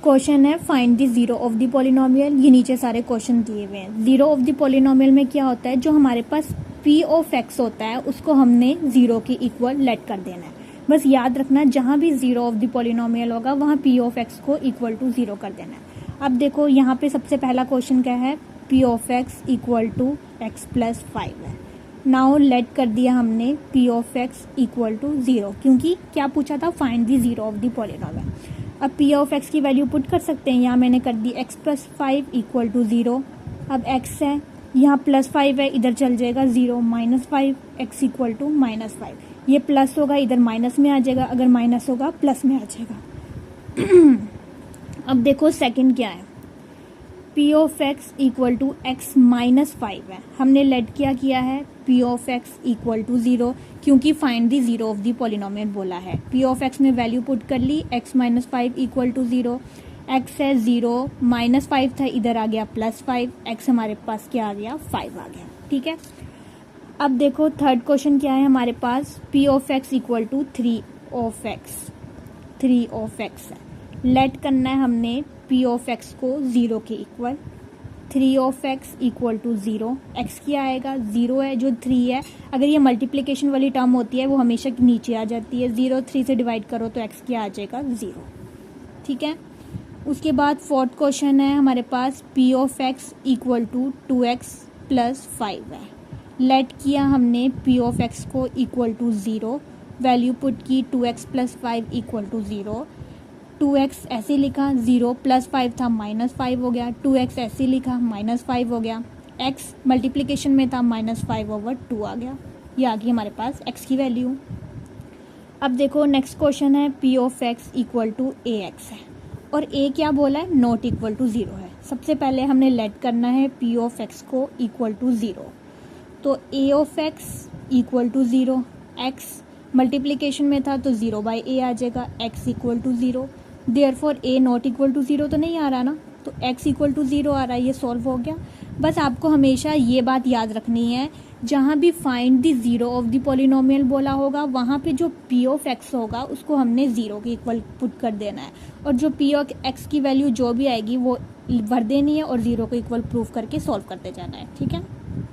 Question है find the zero of the polynomial. ये नीचे सारे क्वेश्चन दिए हुए हैं। जीरो ऑफ द पॉलिनोमियल में क्या होता है, जो हमारे पास पी ऑफ एक्स होता है उसको हमने जीरो के इक्वल लेट कर देना है। बस याद रखना, जहां भी जीरो ऑफ द पॉलिनोमियल होगा वहां पी ऑफ एक्स को इक्वल टू जीरो कर देना है। अब देखो यहाँ पे सबसे पहला क्वेश्चन क्या है, P of x equal to X plus 5 है। नाउ लेट कर दिया हमने P of x equal to zero, क्योंकि क्या पूछा था, find the zero of the polynomial. अब पी ऑफ एक्स की वैल्यू पुट कर सकते हैं, यहाँ मैंने कर दी X plus 5 equal to zero. अब एक्स है, यहाँ प्लस 5 है, इधर चल जाएगा जीरो, -5 एक्स इक्वल टू -5। ये प्लस होगा इधर माइनस में आ जाएगा, अगर माइनस होगा प्लस में आ जाएगा। अब देखो सेकंड क्या है, P of x equal to x minus 5 है। हमने लेट किया है P of x equal to zero, क्योंकि find the zero of the polynomial बोला है। पी ऑफ एक्स में वैल्यू पुट कर ली, x minus 5 equal to zero. X है जीरो, -5 था, इधर आ गया +5, एक्स हमारे पास क्या आ गया, 5 आ गया। ठीक है, अब देखो थर्ड क्वेश्चन क्या है हमारे पास, P of x equal to 3 of x है। लेट करना है हमने पी ऑफ एक्स को जीरो के equal. 3 of x equal to zero, x क्या आएगा, जीरो है, जो 3 है, अगर ये मल्टीप्लिकेशन वाली टर्म होती है वो हमेशा नीचे आ जाती है। 0 3 से डिवाइड करो तो एक्स क्या आ जाएगा, 0। ठीक है, उसके बाद फोर्थ क्वेश्चन है हमारे पास, P of x equal to 2x plus 5 है। लेट किया हमने पी ऑफ एक्स को equal to zero, value put की 2x plus 5 equal to zero. 2x ऐसे लिखा, 0 प्लस 5 था, -5 हो गया। 2x ऐसे लिखा, -5 हो गया। x मल्टीप्लिकेशन में था, -5/2 आ गया। ये आ गई हमारे पास x की वैल्यू। अब देखो नेक्स्ट क्वेश्चन है, p of x equal to ax है, और a क्या बोला है, नॉट इक्वल टू जीरो है। सबसे पहले हमने लेट करना है p ऑफ x को इक्वल टू जीरो, तो a of x equal to zero, x multiplication में था तो 0/a आ जाएगा, x equal to zero. Therefore a not equal to zero तो नहीं आ रहा ना, तो x इक्वल टू जीरो आ रहा है, ये सॉल्व हो गया। बस आपको हमेशा ये बात याद रखनी है, जहाँ भी find the zero of the polynomial बोला होगा वहाँ पे जो p ऑफ x होगा उसको हमने जीरो के इक्वल पुट कर देना है, और जो p ऑफ x की वैल्यू जो भी आएगी वो भर देनी है और जीरो को इक्वल प्रूफ करके सॉल्व करते जाना है। ठीक है।